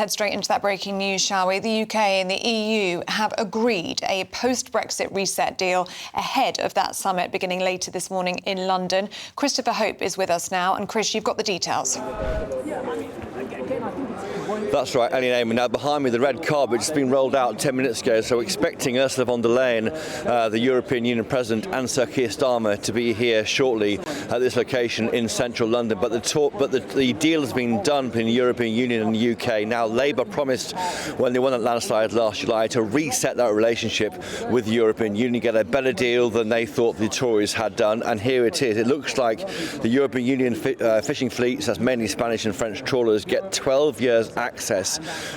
Head straight into that breaking news, shall we? The UK and the EU have agreed a post-Brexit reset deal ahead of that summit beginning later this morning in London. Christopher Hope is with us now. And Chris, you've got the details. That's right, Ellie and Eamonn. Now, behind me, the red carpet has been rolled out 10 minutes ago, so expecting Ursula von der Leyen, the European Union President, and Sir Keir Starmer to be here shortly at this location in central London. But the deal has been done between the European Union and the UK. Now, Labour promised when they won that landslide last July to reset that relationship with the European Union, get a better deal than they thought the Tories had done. And here it is. It looks like the European Union fishing fleets, that's mainly Spanish and French trawlers, get 12 years access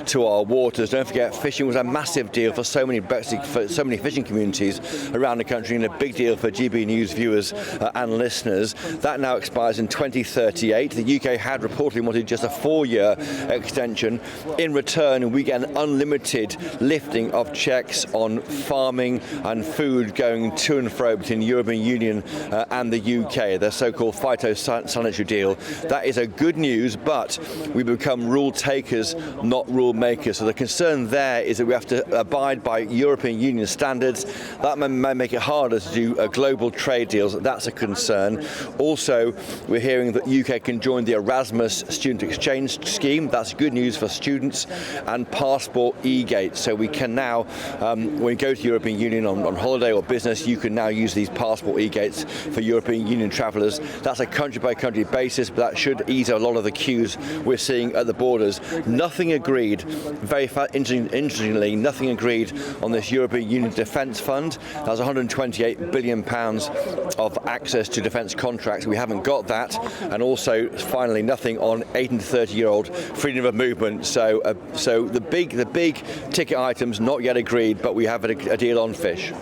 to our waters. Don't forget, fishing was a massive deal for so many fishing communities around the country, and a big deal for GB News viewers and listeners. That now expires in 2038. The UK had reportedly wanted just a 4-year extension. In return, we get an unlimited lifting of checks on farming and food going to and fro between the European Union and the UK, their so-called phytosanitary deal. That is a good news, but we become rule takers, not rule makers. So the concern there is that we have to abide by European Union standards. That may make it harder to do global trade deals. That's a concern. Also, we're hearing that the UK can join the Erasmus student exchange scheme. That's good news for students, and passport e-gates. So we can now, when you go to the European Union on holiday or business, you can now use these passport e-gates for European Union travellers. That's a country-by-country basis, but that should ease a lot of the queues we're seeing at the borders. Nothing agreed, interestingly, nothing agreed on this European Union Defence Fund. That's £128 billion of access to defence contracts. We haven't got that. And also, finally, nothing on 18 to 30-year-old freedom of movement. So the big ticket items not yet agreed, but we have a deal on fish.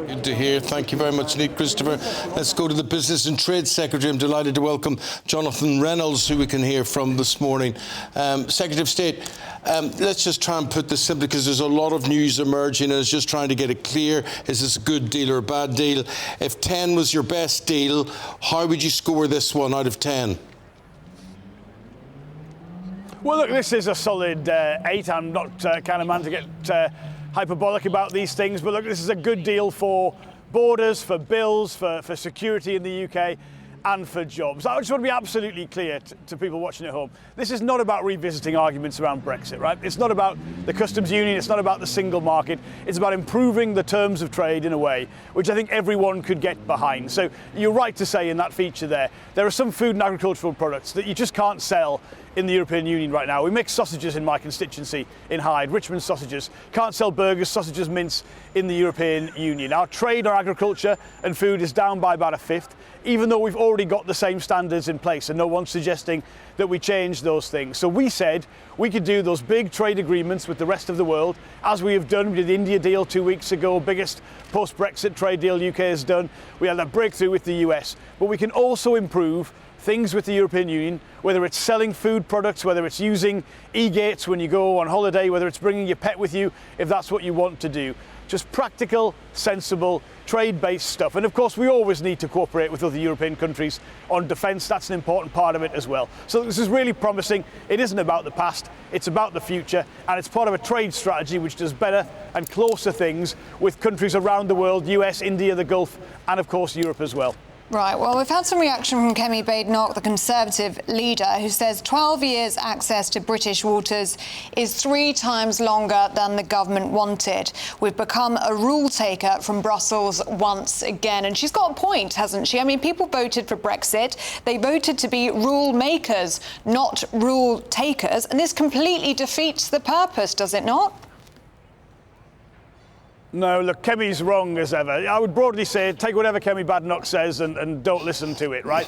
Good to hear. Thank you very much indeed, Christopher. Let's go to the Business and Trade Secretary. I'm delighted to welcome Jonathan Reynolds, who we can hear from this morning. Secretary of State, let's just try and put this simply, because there's a lot of news emerging, and it's just trying to get it clear. Is this a good deal or a bad deal? If 10 was your best deal, how would you score this one out of 10? Well, look, this is a solid 8. I'm not kind of man to get hyperbolic about these things, but look, this is a good deal for borders, for bills, for security in the UK, and for jobs. I just want to be absolutely clear to people watching at home. This is not about revisiting arguments around Brexit, right? It's not about the customs union, it's not about the single market. It's about improving the terms of trade in a way which I think everyone could get behind. So you're right to say in that feature there are some food and agricultural products that you just can't sell in the European Union right now. We make sausages in my constituency in Hyde, Richmond sausages. Can't sell burgers, sausages, mince in the European Union. Our trade, our agriculture and food is down by about a fifth, even though we've already got the same standards in place, and no one's suggesting that we change those things. So we said we could do those big trade agreements with the rest of the world, as we have done. We did the India deal 2 weeks ago, biggest post-Brexit trade deal the UK has done. We had that breakthrough with the US. But we can also improve things with the European Union, whether it's selling food products, whether it's using e-gates when you go on holiday, whether it's bringing your pet with you, if that's what you want to do. Just practical, sensible, trade-based stuff. And of course, we always need to cooperate with other European countries on defence. That's an important part of it as well. So this is really promising. It isn't about the past, it's about the future, and it's part of a trade strategy which does better and closer things with countries around the world, US, India, the Gulf, and of course Europe as well. Right, well, we've had some reaction from Kemi Badenoch, the Conservative leader, who says 12 years access to British waters is 3 times longer than the government wanted. We've become a rule taker from Brussels once again. And she's got a point, hasn't she? I mean, people voted for Brexit. They voted to be rule makers, not rule takers. And this completely defeats the purpose, does it not? No, look, Kemi's wrong as ever. I would broadly say take whatever Kemi Badenoch says and don't listen to it, right?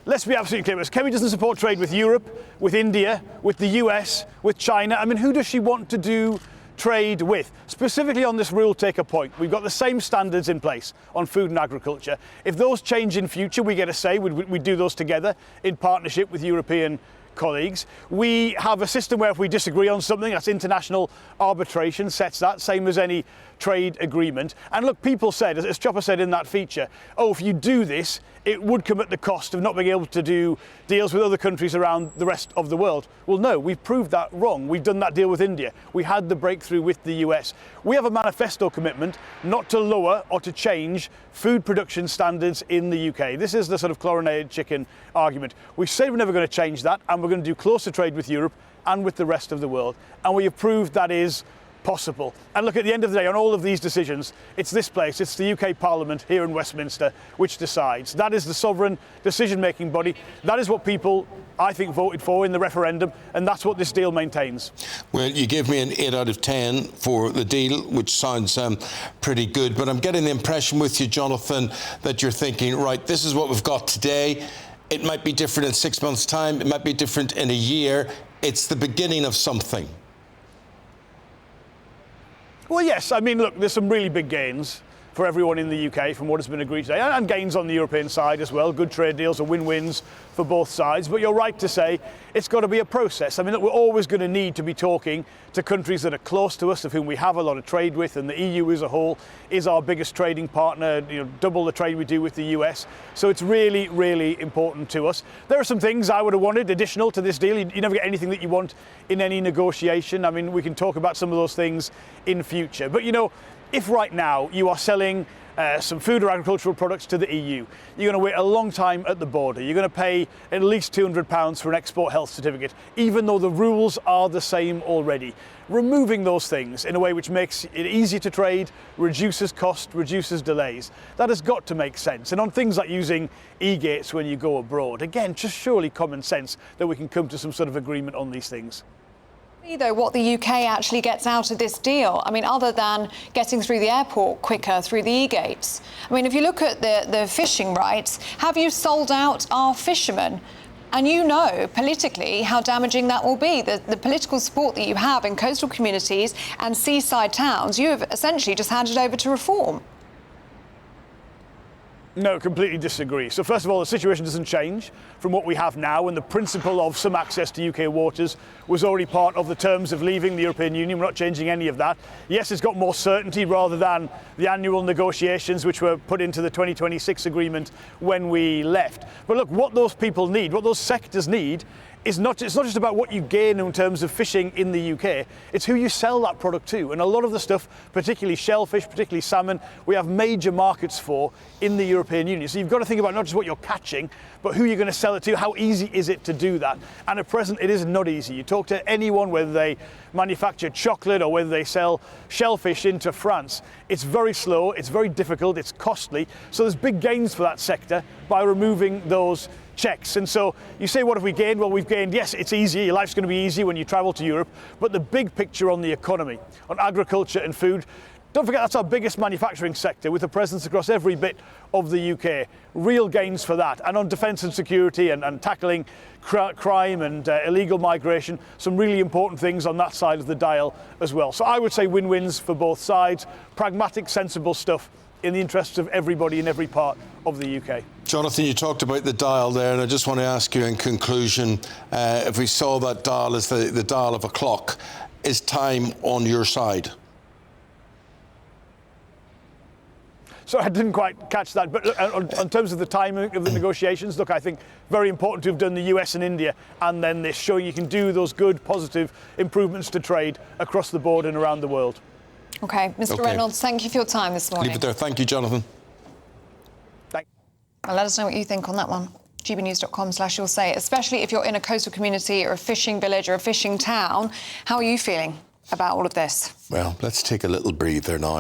Let's be absolutely clear. Kemi doesn't support trade with Europe, with India, with the US, with China. I mean, who does she want to do trade with? Specifically on this rule taker point, we've got the same standards in place on food and agriculture. If those change in future, we get a say. We do those together in partnership with European colleagues. We have a system where if we disagree on something, that's international arbitration, sets that, same as any trade agreement. And look, people said, as Chopper said in that feature, oh, if you do this, it would come at the cost of not being able to do deals with other countries around the rest of the world. Well, no, we've proved that wrong. We've done that deal with India. We had the breakthrough with the US. We have a manifesto commitment not to lower or to change food production standards in the UK. This is the sort of chlorinated chicken argument. We said we're never going to change that, and we're going to do closer trade with Europe and with the rest of the world. And we have proved that is possible. And look, at the end of the day, on all of these decisions, it's this place, it's the UK Parliament here in Westminster, which decides. That is the sovereign decision-making body. That is what people, I think, voted for in the referendum, and that's what this deal maintains. Well, you gave me an 8 out of 10 for the deal, which sounds pretty good, but I'm getting the impression with you, Jonathan, that you're thinking, right, this is what we've got today. It might be different in 6 months' time. It might be different in a year. It's the beginning of something. Well, yes. I mean, look, there's some really big gains for everyone in the UK from what has been agreed today, and gains on the European side as well. Good trade deals are win-wins for both sides. But you're right to say it's got to be a process. I mean, look, we're always going to need to be talking to countries that are close to us, of whom we have a lot of trade with, and the EU as a whole is our biggest trading partner, double the trade we do with the US. So it's really, really important to us. There are some things I would have wanted additional to this deal. You never get anything that you want in any negotiation. I mean, we can talk about some of those things in future. But, if right now you are selling some food or agricultural products to the EU, you're going to wait a long time at the border. You're going to pay at least £200 for an export health certificate, even though the rules are the same already. Removing those things in a way which makes it easy to trade, reduces cost, reduces delays, that has got to make sense. And on things like using e-gates when you go abroad, again, just surely common sense that we can come to some sort of agreement on these things. Though, what the UK actually gets out of this deal, I mean, other than getting through the airport quicker through the e-gates. I mean, if you look at the fishing rights, have you sold out our fishermen? And you know politically how damaging that will be. The political support that you have in coastal communities and seaside towns, you have essentially just handed over to Reform. No, completely disagree. So first of all, the situation doesn't change from what we have now, and the principle of some access to UK waters was already part of the terms of leaving the European Union. We're not changing any of that. Yes, it's got more certainty rather than the annual negotiations which were put into the 2026 agreement when we left. But look, what those people need, what those sectors need, it's not just about what you gain in terms of fishing in the UK, it's who you sell that product to. And a lot of the stuff, particularly shellfish, particularly salmon, we have major markets for in the European Union. So you've got to think about not just what you're catching, but who you're going to sell it to, how easy is it to do that. And at present, it is not easy. You talk to anyone, whether they manufacture chocolate or whether they sell shellfish into France, it's very slow, it's very difficult, it's costly. So there's big gains for that sector by removing those checks. And so you say, what have we gained? Well, we've gained, yes, it's easy. Your life's going to be easy when you travel to Europe. But the big picture on the economy, on agriculture and food, don't forget that's our biggest manufacturing sector with a presence across every bit of the UK. Real gains for that. And on defence and security and tackling crime and illegal migration, some really important things on that side of the dial as well. So I would say win-wins for both sides. Pragmatic, sensible stuff in the interests of everybody in every part of the UK. Jonathan, you talked about the dial there, and I just want to ask you in conclusion, if we saw that dial as the dial of a clock, is time on your side? So I didn't quite catch that, but look, on terms of the timing of the negotiations, look, I think very important to have done the US and India and then this, showing you can do those good, positive improvements to trade across the board and around the world. OK, Mr. Reynolds, thank you for your time this morning. Leave it there. Thank you, Jonathan. Well, let us know what you think on that one. gbnews.com/you'll say, especially if you're in a coastal community or a fishing village or a fishing town. How are you feeling about all of this? Well, let's take a little breather now.